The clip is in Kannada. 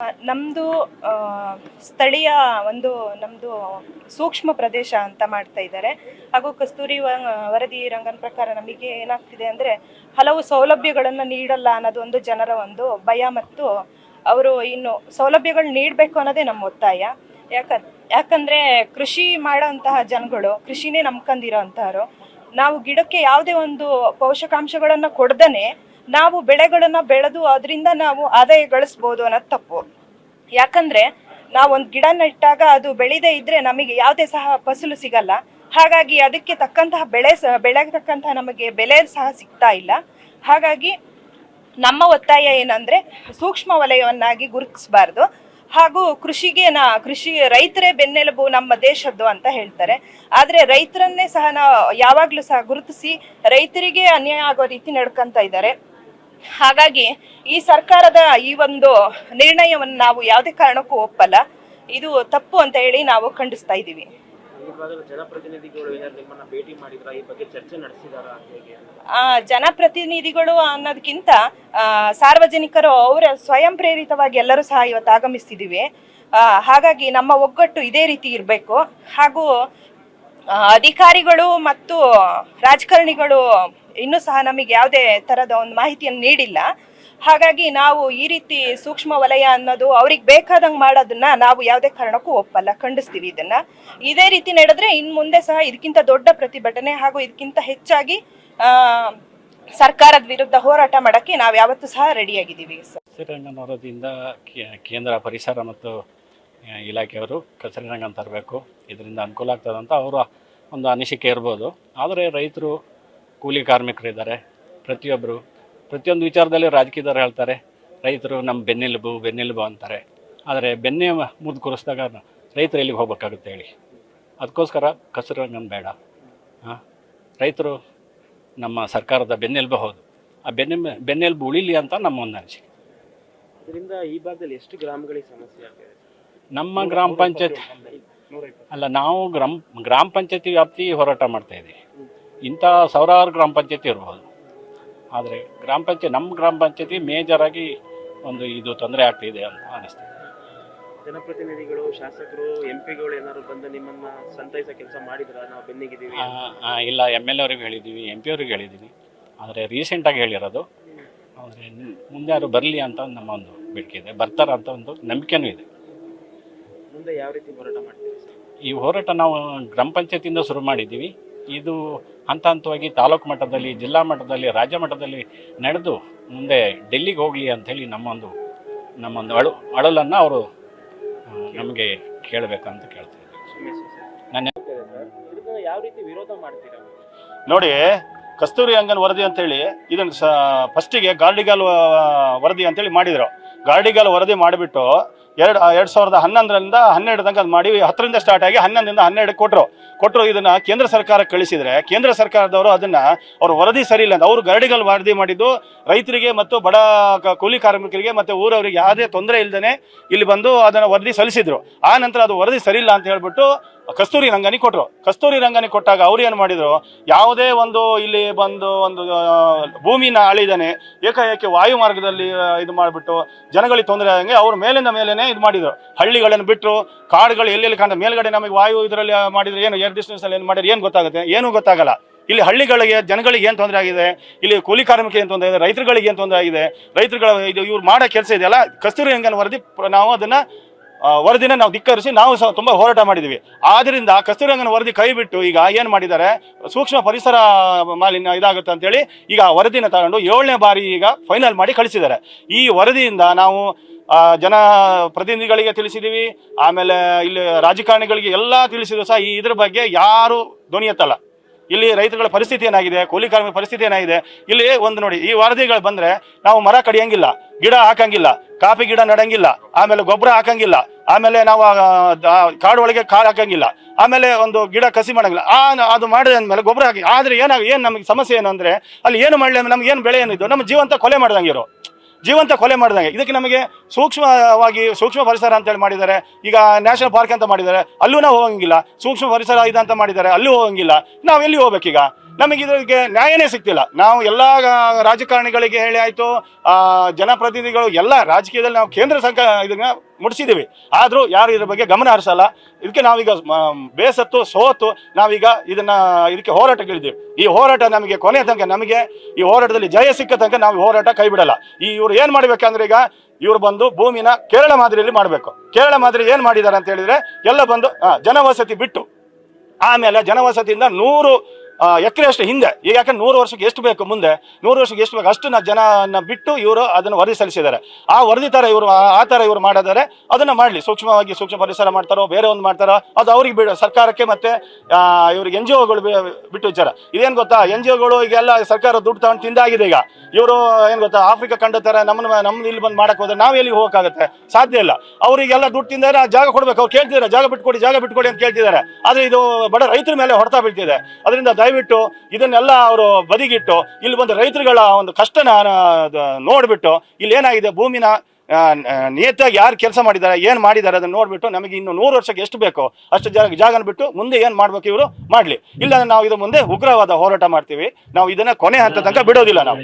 ನಮ್ಮದು ಸ್ಥಳೀಯ ಒಂದು ನಮ್ಮದು ಸೂಕ್ಷ್ಮ ಪ್ರದೇಶ ಅಂತ ಮಾಡ್ತಾ ಇದ್ದಾರೆ. ಹಾಗೂ ಕಸ್ತೂರಿ ವರದಿ ರಂಗನ ಪ್ರಕಾರ ನಮಗೆ ಏನಾಗ್ತಿದೆ ಅಂದರೆ ಹಲವು ಸೌಲಭ್ಯಗಳನ್ನು ನೀಡಲ್ಲ ಅನ್ನೋದು ಒಂದು ಜನರ ಒಂದು ಭಯ, ಮತ್ತು ಅವರು ಇನ್ನು ಸೌಲಭ್ಯಗಳು ನೀಡಬೇಕು ಅನ್ನೋದೇ ನಮ್ಮ ಒತ್ತಾಯ. ಯಾಕಂದರೆ ಕೃಷಿ ಮಾಡೋಂತಹ ಜನಗಳು, ಕೃಷಿನೇ ನಂಬ್ಕೊಂಡಿರೋ ಅಂಥವ್ರು, ನಾವು ಗಿಡಕ್ಕೆ ಯಾವುದೇ ಒಂದು ಪೋಷಕಾಂಶಗಳನ್ನು ಕೊಡ್ದೇ ನಾವು ಬೆಳೆಗಳನ್ನು ಬೆಳೆದು ಅದರಿಂದ ನಾವು ಆದಾಯ ಗಳಿಸ್ಬೋದು ಅನ್ನೋದು ತಪ್ಪು. ಯಾಕಂದರೆ ನಾವು ಒಂದು ಗಿಡ ನೆಟ್ಟಾಗ ಅದು ಬೆಳೆದೇ ಇದ್ದರೆ ನಮಗೆ ಯಾವುದೇ ಸಹ ಫಸಲು ಸಿಗಲ್ಲ. ಹಾಗಾಗಿ ಅದಕ್ಕೆ ತಕ್ಕಂತಹ ಬೆಳೆಗೆ ತಕ್ಕಂತಹ ನಮಗೆ ಬೆಲೆ ಸಹ ಸಿಗ್ತಾ ಇಲ್ಲ. ಹಾಗಾಗಿ ನಮ್ಮ ಒತ್ತಾಯ ಏನಂದರೆ ಸೂಕ್ಷ್ಮ ವಲಯವನ್ನಾಗಿ ಗುರುತಿಸಬಾರ್ದು. ಹಾಗೂ ಕೃಷಿ ರೈತರೇ ಬೆನ್ನೆಲುಬು ನಮ್ಮ ದೇಶದ್ದು ಅಂತ ಹೇಳ್ತಾರೆ. ಆದರೆ ರೈತರನ್ನೇ ಸಹ ನಾವು ಯಾವಾಗಲೂ ಸಹ ಗುರುತಿಸಿ ರೈತರಿಗೆ ಅನ್ಯಾಯ ಆಗೋ ರೀತಿ ನಡ್ಕೊತಾ ಇದ್ದಾರೆ. ಹಾಗಾಗಿ ಈ ಸರ್ಕಾರದ ಈ ಒಂದು ನಿರ್ಣಯವನ್ನು ನಾವು ಯಾವುದೇ ಕಾರಣಕ್ಕೂ ಒಪ್ಪಲ್ಲ. ಇದು ತಪ್ಪು ಅಂತ ಹೇಳಿ ನಾವು ಖಂಡಿಸ್ತಾ ಇದ್ದೀವಿ. ಜನಪ್ರತಿನಿಧಿಗಳು ನಿಮ್ಮನ್ನ ಭೇಟಿ ಮಾಡಿದ್ರ, ಈ ಬಗ್ಗೆ ಚರ್ಚೆ ನಡೆಸಿದಾರಾ? ಜನಪ್ರತಿನಿಧಿಗಳು ಅನ್ನೋದಕ್ಕಿಂತ ಸಾರ್ವಜನಿಕರು ಅವರ ಸ್ವಯಂ ಪ್ರೇರಿತವಾಗಿ ಎಲ್ಲರೂ ಸಹ ಇವತ್ತು ಆಗಮಿಸ್ತಿದ್ದೀವಿ. ಹಾಗಾಗಿ ನಮ್ಮ ಒಗ್ಗಟ್ಟು ಇದೇ ರೀತಿ ಇರಬೇಕು. ಹಾಗೂ ಅಧಿಕಾರಿಗಳು ಮತ್ತು ರಾಜಕಾರಣಿಗಳು ಇನ್ನೂ ಸಹ ನಮಗೆ ಯಾವುದೇ ಥರದ ಒಂದು ಮಾಹಿತಿಯನ್ನು ನೀಡಿಲ್ಲ. ಹಾಗಾಗಿ ನಾವು ಈ ರೀತಿ ಸೂಕ್ಷ್ಮ ವಲಯ ಅನ್ನೋದು ಅವ್ರಿಗೆ ಬೇಕಾದಂಗೆ ಮಾಡೋದನ್ನ ನಾವು ಯಾವುದೇ ಕಾರಣಕ್ಕೂ ಒಪ್ಪಲ್ಲ, ಖಂಡಿಸ್ತೀವಿ. ಇದನ್ನು ಇದೇ ರೀತಿ ನಡೆದ್ರೆ ಇನ್ನು ಮುಂದೆ ಸಹ ಇದಕ್ಕಿಂತ ದೊಡ್ಡ ಪ್ರತಿಭಟನೆ ಹಾಗೂ ಇದಕ್ಕಿಂತ ಹೆಚ್ಚಾಗಿ ಸರ್ಕಾರದ ವಿರುದ್ಧ ಹೋರಾಟ ಮಾಡೋಕ್ಕೆ ನಾವು ಯಾವತ್ತೂ ಸಹ ರೆಡಿಯಾಗಿದ್ದೀವಿ. ಕಸ್ತೂರಿರಂಗನ್ ವರದಿಯಿಂದ ಕೇಂದ್ರ ಪರಿಸರ ಮತ್ತು ಇಲಾಖೆಯವರು ಕಸ್ತೂರಿರಂಗನ್ ತರಬೇಕು, ಇದರಿಂದ ಅನುಕೂಲ ಆಗ್ತದಂತ ಅವರ ಒಂದು ಅನಿಸಿಕೆ ಇರ್ಬೋದು. ಆದರೆ ರೈತರು, ಕೂಲಿ ಕಾರ್ಮಿಕರಿದ್ದಾರೆ, ಪ್ರತಿಯೊಂದು ವಿಚಾರದಲ್ಲಿ ರಾಜಕೀಯದವ್ರು ಹೇಳ್ತಾರೆ ರೈತರು ನಮ್ಮ ಬೆನ್ನೆಲುಬು ಅಂತಾರೆ. ಆದರೆ ಬೆನ್ನೆ ಮುದ್ದು ಕೂರಿಸಿದಾಗ ರೈತರು ಎಲ್ಲಿಗೆ ಹೋಗ್ಬೇಕಾಗುತ್ತೆ ಹೇಳಿ? ಅದಕ್ಕೋಸ್ಕರ ಕಸ್ತೂರಿರಂಗನ್ ಬೇಡ. ರೈತರು ನಮ್ಮ ಸರ್ಕಾರದ ಬೆನ್ನೆಲುಬು ಹೌದು. ಆ ಬೆನ್ನೆಲುಬು ಉಳಿಲಿ ಅಂತ ನಮ್ಮ ಒಂದು ಅನಿಸಿಕೆ. ಇದರಿಂದ ಈ ಭಾಗದಲ್ಲಿ ಎಷ್ಟು ಗ್ರಾಮಗಳಿಗೆ ಸಮಸ್ಯೆ ಆಗ್ತದೆ? ನಮ್ಮ ಗ್ರಾಮ ಪಂಚಾಯತ್ ಅಲ್ಲ, ನಾವು ಗ್ರಾಮ ಪಂಚಾಯತಿ ವ್ಯಾಪ್ತಿ ಹೋರಾಟ ಮಾಡ್ತಾಯಿದ್ದೀವಿ. ಇಂಥ ಸಾವಿರಾರು ಗ್ರಾಮ ಪಂಚಾಯತಿ ಇರ್ಬೋದು. ಆದರೆ ನಮ್ಮ ಗ್ರಾಮ ಪಂಚಾಯತಿ ಮೇಜರಾಗಿ ಒಂದು ಇದು ತೊಂದರೆ ಆಗ್ತಿದೆ ಅಂತ ಅನ್ನಿಸ್ತದೆ. ಜನಪ್ರತಿನಿಧಿಗಳು, ಶಾಸಕರು, MP ಗಳು ಏನಾದ್ರು ಬಂದು ನಿಮ್ಮನ್ನ ಸಂತೈಸೋ ಕೆಲಸ ಮಾಡಿದ್ರ? ನಾವು ಬೆನ್ನಿಗಿದ್ದೀವಿ ಇಲ್ಲ, MLA ಅವ್ರಿಗೆ ಹೇಳಿದ್ದೀವಿ, MP ಅವ್ರಿಗೆ ಹೇಳಿದ್ದೀವಿ. ಆದರೆ ರೀಸೆಂಟಾಗಿ ಹೇಳಿರೋದು. ಆದರೆ ಮುಂದೆ ಯಾರು ಬರಲಿ ಅಂತ ನಮ್ಮ ಒಂದು ಬೇಡಿಕೆ ಇದೆ, ಬರ್ತಾರ ಅಂತ ಒಂದು ನಂಬಿಕೆನೂ ಇದೆ. ಮುಂದೆ ಯಾವ ರೀತಿ ಹೋರಾಟ ಮಾಡ್ತೀವಿ? ಈ ಹೋರಾಟ ನಾವು ಗ್ರಾಮ ಪಂಚಾಯತಿಯಿಂದ ಶುರು ಮಾಡಿದ್ದೀವಿ. ಇದು ಹಂತವಾಗಿ ತಾಲೂಕು ಮಟ್ಟದಲ್ಲಿ, ಜಿಲ್ಲಾ ಮಟ್ಟದಲ್ಲಿ, ರಾಜ್ಯ ಮಟ್ಟದಲ್ಲಿ ನಡೆದು ಮುಂದೆ ಡೆಲ್ಲಿಗೆ ಹೋಗಲಿ ಅಂಥೇಳಿ ನಮ್ಮೊಂದು ಅಳಲನ್ನು ಅವರು ನಮಗೆ ಕೇಳಬೇಕಂತ ಕೇಳ್ತೀವಿ. ಯಾವ ರೀತಿ ವಿರೋಧ ಮಾಡ್ತೀರಾ? ನೋಡಿ, ಕಸ್ತೂರಿರಂಗನ್ ವರದಿ ಅಂತೇಳಿ ಇದನ್ನು ಫಸ್ಟಿಗೆ ಗಾರ್ಡಿಗಾಲ್ ವರದಿ ಅಂತೇಳಿ ಮಾಡಿದರು. ಗಾರ್ಡಿಗಾಲ್ ವರದಿ ಮಾಡಿಬಿಟ್ಟು 2011ರಿಂದ 12 ತನಕ ಅದು ಮಾಡಿ 10ರಿಂದ ಸ್ಟಾರ್ಟ್ ಆಗಿ 11ರಿಂದ 12 ಕೊಟ್ಟರು. ಇದನ್ನು ಕೇಂದ್ರ ಸರ್ಕಾರಕ್ಕೆ ಕಳಿಸಿದರೆ ಕೇಂದ್ರ ಸರ್ಕಾರದವರು ಅದನ್ನು ಅವ್ರ ವರದಿ ಸರಿ ಇಲ್ಲ ಅಂತ ಅವರು ಗಾರ್ಡಿಗಾಲ್ ವರದಿ ಮಾಡಿದ್ದು ರೈತರಿಗೆ ಮತ್ತು ಬಡ ಕೂಲಿ ಕಾರ್ಮಿಕರಿಗೆ ಮತ್ತು ಊರವರಿಗೆ ಯಾವುದೇ ತೊಂದರೆ ಇಲ್ಲದೇ ಇಲ್ಲಿ ಬಂದು ಅದನ್ನು ವರದಿ ಸಲ್ಲಿಸಿದ್ರು. ಆ ನಂತರ ಅದು ವರದಿ ಸರಿ ಇಲ್ಲ ಅಂತ ಹೇಳ್ಬಿಟ್ಟು ಕಸ್ತೂರಿರಂಗನಿಗೆ ಕೊಟ್ಟರು. ಕಸ್ತೂರಿರಂಗನಿಗೆ ಕೊಟ್ಟಾಗ ಅವ್ರು ಏನು ಮಾಡಿದರು, ಯಾವುದೇ ಒಂದು ಇಲ್ಲಿ ಬಂದು ಒಂದು ಭೂಮಿನ ಆಳಿದಾನೆ ಏಕಾಏಕಿ ವಾಯು ಮಾರ್ಗದಲ್ಲಿ ಇದು ಮಾಡಿಬಿಟ್ಟು ಜನಗಳಿಗೆ ತೊಂದರೆ ಆಗಂಗೆ ಅವ್ರ ಮೇಲಿಂದ ಮೇಲೇ ಇದು ಮಾಡಿದರು. ಹಳ್ಳಿಗಳನ್ನು ಬಿಟ್ಟರು, ಕಾಡುಗಳು ಎಲ್ಲೆಲ್ಲಿ ಕಾಣ್ತದೆ. ಮೇಲ್ಗಡೆ ನಮಗೆ ವಾಯು ಇದರಲ್ಲಿ ಮಾಡಿದರೆ ಏನು ಏರ್ ಡಿಸ್ಟೆನ್ಸಲ್ಲಿ ಏನು ಮಾಡಿದ್ರೆ ಏನು ಗೊತ್ತಾಗುತ್ತೆ? ಏನೂ ಗೊತ್ತಾಗಲ್ಲ. ಇಲ್ಲಿ ಹಳ್ಳಿಗಳಿಗೆ ಜನಗಳಿಗೆ ಏನು ತೊಂದರೆ ಆಗಿದೆ, ಇಲ್ಲಿ ಕೂಲಿ ಕಾರ್ಮಿಕರಿಗೆ ಏನು ತೊಂದರೆ ಇದೆ, ರೈತರುಗಳಿಗೆ ಏನು ತೊಂದರೆ ಆಗಿದೆ, ರೈತರುಗಳ ಇದು ಇವ್ರು ಮಾಡೋ ಕೆಲಸ ಇದೆಯಲ್ಲ, ಕಸ್ತೂರಿರಂಗನ್ ವರದಿ ನಾವು ಅದನ್ನು ವರದಿನ ನಾವು ಧಿಕ್ಕರಿಸಿ ನಾವು ಸಹ ತುಂಬ ಹೋರಾಟ ಮಾಡಿದ್ದೀವಿ. ಆದ್ದರಿಂದ ಕಸ್ತೂರಿರಂಗನ್ ವರದಿ ಕೈ ಬಿಟ್ಟು ಈಗ ಏನು ಮಾಡಿದ್ದಾರೆ, ಸೂಕ್ಷ್ಮ ಪರಿಸರ ಮಾಲಿನ್ಯ ಇದಾಗುತ್ತೆ ಅಂತೇಳಿ ಈಗ ವರದಿನ ತಗೊಂಡು 7ನೇ ಬಾರಿ ಈಗ ಫೈನಲ್ ಮಾಡಿ ಕಳಿಸಿದ್ದಾರೆ. ಈ ವರದಿಯಿಂದ ನಾವು ಜನಪ್ರತಿನಿಧಿಗಳಿಗೆ ತಿಳಿಸಿದ್ದೀವಿ, ಆಮೇಲೆ ಇಲ್ಲಿ ರಾಜಕಾರಣಿಗಳಿಗೆ ಎಲ್ಲ ತಿಳಿಸಿದ್ರು ಸಹ ಇದ್ರ ಬಗ್ಗೆ ಯಾರು ಧ್ವನಿ ಎತ್ತಲ್ಲ. ಇಲ್ಲಿ ರೈತರುಗಳ ಪರಿಸ್ಥಿತಿ ಏನಾಗಿದೆ, ಕೂಲಿ ಕಾರ್ಮಿಕ ಪರಿಸ್ಥಿತಿ ಏನಾಗಿದೆ, ಇಲ್ಲಿ ಒಂದು ನೋಡಿ, ಈ ವರದಿಗಳು ಬಂದರೆ ನಾವು ಮರ ಕಡಿಯಂಗಿಲ್ಲ, ಗಿಡ ಹಾಕಂಗಿಲ್ಲ, ಕಾಫಿ ಗಿಡ ನಡಂಗಿಲ್ಲ, ಆಮೇಲೆ ಗೊಬ್ಬರ ಹಾಕಂಗಿಲ್ಲ, ಆಮೇಲೆ ನಾವು ಕಾಡು ಒಳಗೆ ಕಾಳು ಹಾಕಂಗಿಲ್ಲ, ಆಮೇಲೆ ಒಂದು ಗಿಡ ಕಸಿ ಮಾಡಂಗಿಲ್ಲ. ಅದು ಮಾಡಿದ್ಮೇಲೆ ಗೊಬ್ಬರ ಹಾಕಿ. ಆದರೆ ಏನು ನಮಗೆ ಸಮಸ್ಯೆ ಏನು ಅಂದರೆ ಅಲ್ಲಿ ಏನು ಮಾಡಲಿ, ನಮ್ಗೆ ಏನು ಬೆಳೆ ಏನಿದ್ದು ನಮ್ಮ ಜೀವಂತ ಕೊಲೆ ಮಾಡ್ದಂಗೆ ಇದಕ್ಕೆ ನಮಗೆ ಸೂಕ್ಷ್ಮ ಪರಿಸರ ಅಂತೇಳಿ ಮಾಡಿದ್ದಾರೆ. ಈಗ ನ್ಯಾಷನಲ್ ಪಾರ್ಕ್ ಅಂತ ಮಾಡಿದ್ದಾರೆ, ಅಲ್ಲೂ ನಾವು ಹೋಗಂಗಿಲ್ಲ. ಸೂಕ್ಷ್ಮ ಪರಿಸರ ಇದೆ ಅಂತ ಮಾಡಿದ್ದಾರೆ, ಅಲ್ಲೂ ಹೋಗಂಗಿಲ್ಲ. ನಾವು ಎಲ್ಲಿ ಹೋಗ್ಬೇಕೀಗ? ನಮಗೆ ಇದಕ್ಕೆ ನ್ಯಾಯನೇ ಸಿಗ್ತಿಲ್ಲ. ನಾವು ಎಲ್ಲ ರಾಜಕಾರಣಿಗಳಿಗೆ ಹೇಳಿ ಆಯಿತು, ಜನಪ್ರತಿನಿಧಿಗಳು ಎಲ್ಲ ರಾಜಕೀಯದಲ್ಲಿ ನಾವು ಕೇಂದ್ರ ಸರ್ಕಾರ ಇದನ್ನ ಮುಡಿಸಿದ್ದೀವಿ, ಆದರೂ ಯಾರು ಇದ್ರ ಬಗ್ಗೆ ಗಮನ ಹರಿಸಲ್ಲ. ಇದಕ್ಕೆ ನಾವೀಗ ಬೇಸತ್ತು ಸೋತು ನಾವೀಗ ಇದಕ್ಕೆ ಹೋರಾಟಕ್ಕಿಳಿದ್ದೀವಿ. ಈ ಹೋರಾಟ ನಮಗೆ ಕೊನೆ ತನಕ, ನಮಗೆ ಈ ಹೋರಾಟದಲ್ಲಿ ಜಯ ಸಿಕ್ಕ ತನಕ ನಾವು ಹೋರಾಟ ಕೈ ಬಿಡಲ್ಲ. ಇವ್ರು ಏನು ಮಾಡಬೇಕಂದ್ರೆ ಈಗ ಇವ್ರು ಬಂದು ಭೂಮಿನ ಕೇರಳ ಮಾದರಿಯಲ್ಲಿ ಮಾಡಬೇಕು. ಕೇರಳ ಮಾದರಿ ಏನು ಮಾಡಿದ್ದಾರೆ ಅಂತ ಹೇಳಿದ್ರೆ ಎಲ್ಲ ಬಂದು ಜನವಸತಿ ಬಿಟ್ಟು ಆಮೇಲೆ ಜನವಸತಿಯಿಂದ 100 ಎಕರೆ ಅಷ್ಟು ಹಿಂದೆ, ಈಗ ಯಾಕಂದ್ರೆ 100 ವರ್ಷಕ್ಕೆ ಎಷ್ಟು ಬೇಕು, ಮುಂದೆ 100 ವರ್ಷಕ್ಕೆ ಎಷ್ಟು ಬೇಕು ಅಷ್ಟು ಜನನ ಬಿಟ್ಟು ಇವರು ಅದನ್ನು ವರದಿ ಸಲ್ಲಿಸಿದ್ದಾರೆ. ಆ ವರದಿ ಥರ ಇವರು ಆ ಥರ ಇವರು ಮಾಡಿದರೆ ಅದನ್ನು ಮಾಡಲಿ. ಸೂಕ್ಷ್ಮ ಪರಿಸರ ಮಾಡ್ತಾರೋ ಬೇರೆ ಒಂದು ಮಾಡ್ತಾರೋ ಅದು ಅವ್ರಿಗೆ ಸರ್ಕಾರಕ್ಕೆ ಮತ್ತೆ ಇವ್ರಿಗೆ NGOಗಳು ಬಿಟ್ಟು ವಿಚಾರ. ಇದೇನು ಗೊತ್ತಾ, NGOಗಳು ಈಗೆಲ್ಲ ಸರ್ಕಾರ ದುಡ್ಡು ತಗೊಂಡು ತಿಂದಾಗಿದೆ. ಈಗ ಇವರು ಏನು ಗೊತ್ತಾ, ಆಫ್ರಿಕಾ ಖಂಡ ಥರ ನಮ್ಮನ್ನು ಇಲ್ಲಿ ಬಂದು ಮಾಡಕ್ಕೆ ಹೋದ್ರೆ ನಾವು ಎಲ್ಲಿಗೆ ಹೋಗೋಕ್ಕಾಗುತ್ತೆ? ಸಾಧ್ಯ ಇಲ್ಲ. ಅವರಿಗೆಲ್ಲ ದುಡ್ಡು ತಿಂದರೆ ಜಾಗ ಕೊಡಬೇಕು. ಅವ್ರು ಕೇಳ್ತಿದ್ದಾರೆ ಜಾಗ ಬಿಟ್ಕೊಡಿ ಅಂತ ಕೇಳ್ತಿದ್ದಾರೆ. ಆದರೆ ಇದು ಬಡ ರೈತರ ಮೇಲೆ ಹೊಡೆತ ಬೀಳ್ತಿದೆ. ಅದರಿಂದ ದಯವಿಟ್ಟು ಇದನ್ನೆಲ್ಲ ಅವರು ಬದಿಗಿಟ್ಟು ಇಲ್ಲಿ ಬಂದು ರೈತರುಗಳ ಒಂದು ಕಷ್ಟನ ನೋಡ್ಬಿಟ್ಟು ಇಲ್ಲಿ ಏನಾಗಿದೆ ಭೂಮಿನ ನಿಯತ್ತಾಗಿ ಯಾರು ಕೆಲಸ ಮಾಡಿದ್ದಾರೆ ಏನು ಮಾಡಿದ್ದಾರೆ ಅದನ್ನು ನೋಡ್ಬಿಟ್ಟು ನಮಗೆ ಇನ್ನು 100 ವರ್ಷಕ್ಕೆ ಎಷ್ಟು ಬೇಕೋ ಅಷ್ಟು ಜಾಗನ ಬಿಟ್ಟು ಮುಂದೆ ಏನು ಮಾಡ್ಬೇಕು ಇವರು ಮಾಡಲಿ. ಇಲ್ಲ ನಾವು ಇದು ಮುಂದೆ ಉಗ್ರವಾದ ಹೋರಾಟ ಮಾಡ್ತೀವಿ. ನಾವು ಇದನ್ನ ಕೊನೆ ಹಂತ ತನಕ ಬಿಡೋದಿಲ್ಲ ನಾವು.